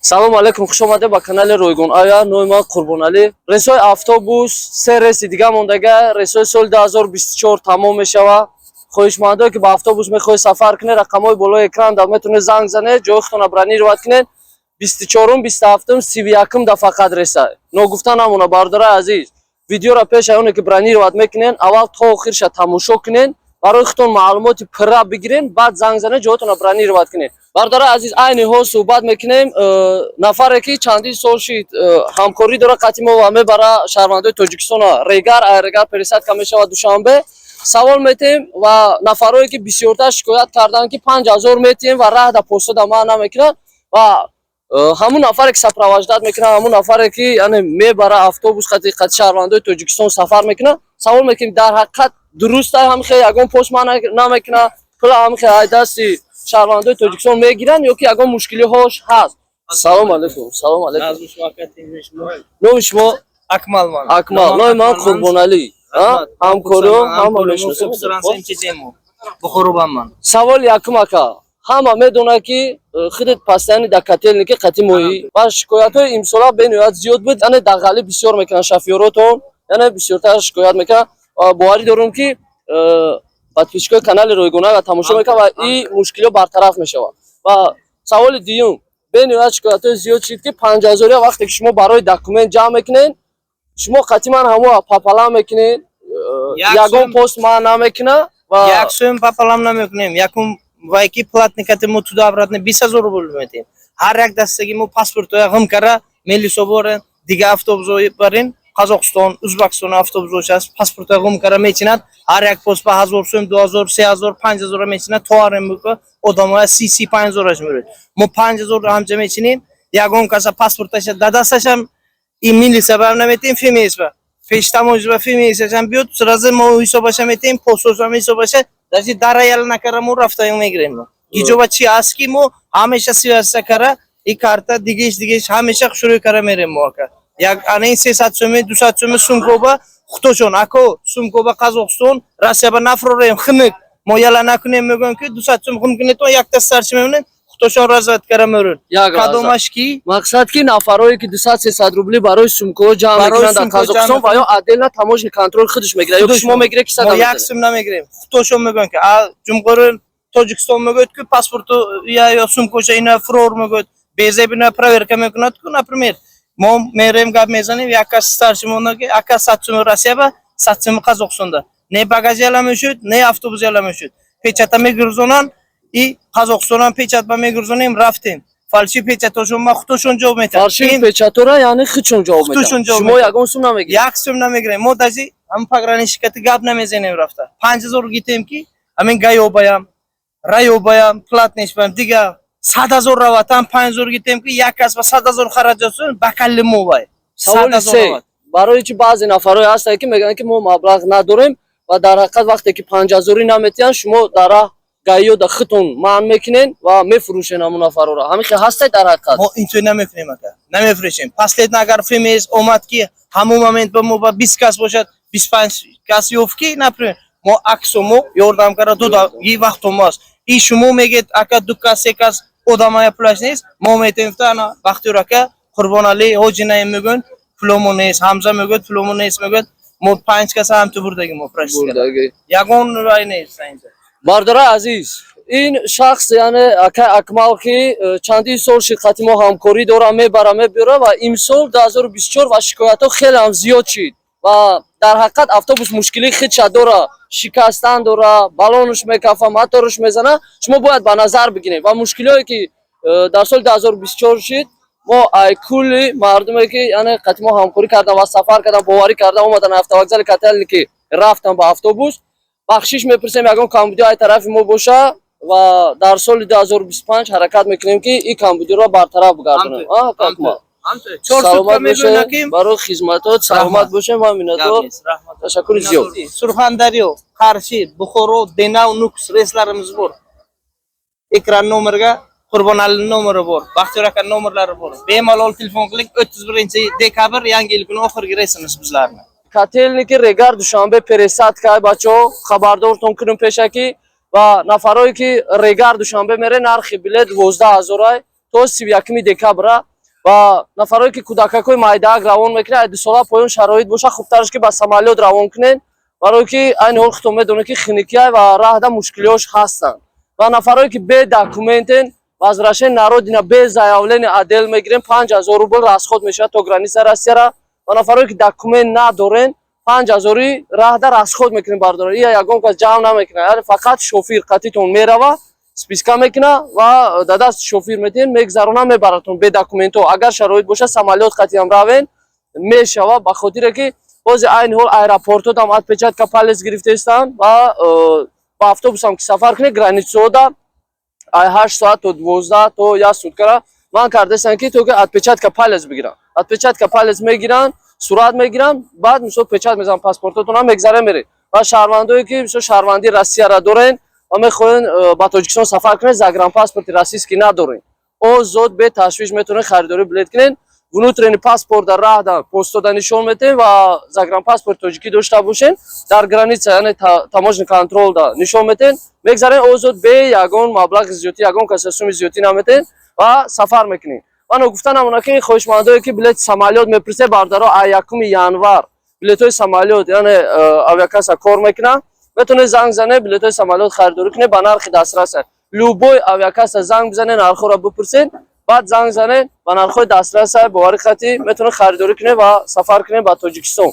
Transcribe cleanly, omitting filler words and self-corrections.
салом алейкум, хуш омадед ба канали Ройгон Ая. Номи Қурбонали. Рейсҳои автобус се рейси дига мондага, рейсҳои соли 2024 тамом мешава. хоҳишмандое ки ба автобус мехоҳед сафар кунед, рақамҳои болои экранда метавонед занг занед, ҷои худтонро бронировать кунед. 24, 27, 31 да фақат рейса. Ногуфта намона бардораи азиз. Видеоро пеш аз оне ки бронировать мекунед, аввал то охирша тамошо кунед, барои худтон маълумоти пурра бигиред, баъд занг занед, ҷоятонро бронировать кунед. Бардораи азиз, айни ҳол суҳбат мекунем. Нафаре ки чандин сол шид ҳамкорӣ дора қатъи мо ва мебара шаҳрвандои Тоҷикистон Регар, Айрегар пересадка мешавад Душанбе. Савол метем ва нафарое ки бисёртар шикоят кардан ки 5000 метиҳем ва раҳ да посуда ман намекунад ва ҳамун нафаре ки сапровождат мекунад, ҳамун нафаре ки яъне мебара автобус қатъи шаҳрвандои Тоҷикистон сафар мекунад. Савол мекунем дар ҳақиқат дуруст ҳамихе ягон пост ман намекунад, пула ҳамихе ай дасти шаҳрвандои Тоҷикистон мегиранд ё ки ягон мушкилиҳош ҳаст? Салом алейкум. Салом алейкум. Номи шумо? Акмалман. Акмал. Номи ман Қурбонали. ҳамкоро ҳама мешиносем. Бухоробаман. Савол якум ака. Ҳама медонад ки худет постоянно дар котелники қатъи моҳӣ ва шикоятҳои имсола бениҳоят зиёд буд, яъне дағалӣ бисёр мекунанд шофёротон, яъне бисёртар шикоят мекунанд. Боварӣ дорем ки подписчикои канали Ройгон Ая тамошо мекунанд ва ин мушкилиҳо бартараф мешавад. Ва саволи дуюм, бениҳоят шикоятҳои зиёд шид ки 5000 вақте ки шумо барои документ ҷамъ мекунед, шумо қатъи ман ҳамо папалам мекунед, ягон пост ман намекунад ва як сум папалам намекунем. Якум вайки платникати мо туда обратно 20000 рубл метем. Ҳар як дастаги мо паспортоя ғим кара мелисо борен, дига автобусои барин, Қазақстон, Узбекистон автобус аст, паспортоя ғим кара мечинад, ҳар як пост ба 1000 сум, 2000, 3000, 5000 мечинад, то арем бука одамоя 30-5000 муред. Мо 5000 ҳамча мечинем, ягон каса паспорташа дадасташам ин милиса ба наметем фемеисба. Пештамоҷба фемеисашам биёд, сразу мо ҳисобаша метем, пососам ҳисобаша, даже дараял накара мо рафтаем мегирем. Гиҷоба чи аст ки мо ҳамеша связса кара, и карта дигеш ҳамеша хушрӯй кара мерем мо ака. Як ана 300 сум, 200 сум сумкоба худтошон ако сумкоба Қазақстон, Россия ба нафрорем хинек. Мо яла накунем мегӯем ки 200 сум хим кунед, то як дастарчи мемонед, худтошон развед кара мерон. Кадомаш ки мақсад ки нафарое ки 200-300 рубли барои сумкаҳо ҷамъ мекунанд дар Қазақстон ва ё отдельно таможни контрол худаш мегирад, ё шумо мегиред ки 100 як сум намегирем. Худтошон мегӯем ки ҷумҳури Тоҷикистон мегӯяд ки паспорту ё сумкаша ина фурор мегӯяд, безебина проверка мекунад ки например мо мерем гап мезанем, як кас старши монда ки ака 100 сум Россия ба 100 сум Қазақстонда. Не багажи ала мешуд, не автобуси ала мешуд. Печата мегирзонанд и Қазақстонам печат ба мегирзонем рафтем. Фалши печатошон ма худтошон ҷавоб метавонанд. Фалши печатора яъне худшон ҷавоб метавонанд. Шумо ягон сум намегиред? Як сум намегирем. Мо даже ҳам пограничникати гап намезанем рафта. 5000 гитем ки ҳамин гаёбаям, раёбаям, платнешбам дига 100000 раватам 5000 гитем ки як кас ба 100000 хараҷотсон ба калли мо вай. Саволи се, барои чи баъзе нафарҳое ҳастанд ки мегӯянд ки мо маблағ надорем ва дар ҳақиқат вақте ки 5000 наметиҳанд, шумо дар раҳ гаёда худтон манъ мекунед ва мефурӯшед ҳамун нафарҳоро. Ҳамин ҳастед дар ҳақиқат? Мо инчунин намекунем ака. Намефурӯшем. Последно агар фемес омад ки ҳамун момент ба мо ба 20 кас бошад, 25 кас ёфт ки например мо аксо мо ёрдам кара дода и вақтом аст. И шумо мегед ака 2 кас 3 кас одамая пулаш нест, мо метем тана Бахтиёр ака Қурбонали ҳоҷи наим мегӯянд пуломон нест, Ҳамза мегӯяд пуломон нест мегӯяд, мо 5 каса ҳам ту бурдаги мо пулаш ягон рай нест. Бардора азиз, ин шахс яъне ака Акмал ки чандин сол шид қатъи мо ҳамкорӣ дора, мебара мебиёра ва имсол 2024 ва шикоятҳо хеле ҳам зиёд шид ва дар ҳақиқат автобус мушкилии худша дора, шикастан дора, балонуш мекафа, моторуш мезана. Шумо бояд ба назар бигиред ва мушкилие ки дар соли 2024 шид, мо ай кулли мардуме ки яъне қатъи мо ҳамкорӣ кардан ва сафар кардан, боварӣ кардан, омадан автовокзали Котелники рафтан ба автобус, бахшиш мепурсем ягон камбудиё ай тарафи мо боша ва дар соли 2025 ҳаракат мекунем ки ин камбудиёро бартараф гардонем. Саломат бошед, барои хизматот саломат бошед. Ман миннатдор. Ташаккури зиёд. Сурхандарё, Қарши, Бухоро, Денав, Нукс рейсларimiz bor. Ekran номерга Қурбонали номери bor, Бахтиёр aka номерлари bor. Bemalol telefon qiling. 31-dekabr yangi yil kuni oxirgi reysimiz bizlarni. Котелники Регар Душанбе пересадка бачо хабардортон кунем пешаки ва нафарое ки Регар Душанбе мере нархи билет 12000 то 31 декабр ва нафарое ки кӯдакакҳои майдаак равон мекунанд айди сола поён шароит боша хубтараш ки ба самолёт равон кунен барое ки айни ҳол худтон медонед ки хиникия ва раҳда мушкилиҳош ҳастанд ва нафарое ки бе документен возвращение на родина без заявления адел мегирем 5000 рубл расход мешавад то граница Россияра ва нафарое ки документ надорен 5000 раҳда расход мекунем бардорен ия ягон кас ҷамъ намекунад фақат шофир қатитон мерава списка мекуна ва да даст шофир метиҳен мегзарона мебаратон бе документҳо агар шароит боша самолёт қатиам равен мешава ба хотире ки бози айни ҳол аэропортодам отпечатка палец гирифтаистанд ва ба автобусам ки сафар кунед границаода 8 соат то 12 то 1 суткара ман кардастанд ки то ки отпечатка палец бигиранд отпечатка палец мегиранд сурат мегиранд баъд мисол печат мезананд паспортотонам мегзара меред ва шаҳрвандое ки мисол шаҳрвандии Россияра дорен ва мехоҳен ба Тоҷикистон сафар кунед загранпаспорти российский надорен озод бе ташвиш метавонед харидори билет кунед внутренний паспорт дар раҳда постода нишон метаҳем ва загранпаспорти тоҷикӣ дошта бошен дар граница яъне таможенный контролда нишон метаҳем мегзарен озод бе ягон маблағи зиёдӣ ягон каса суми зиёдӣ наметаҳем ва сафар мекунем ва гуфта намона ки хоҳишмандое ки билети самолёт мепурсед бардаро 1 январ билетҳои самолёт яъне авиакасса кор мекунад метавонед занг занед билетҳои самолёт харидорӣ кунед ба нархи дастрас любой авиакасса занг бизанед нархҳоро бипурсед баъд занг занед ба нархҳои дастрас бовари хати метавонед харидорӣ кунед ва сафар кунед ба Тоҷикистон.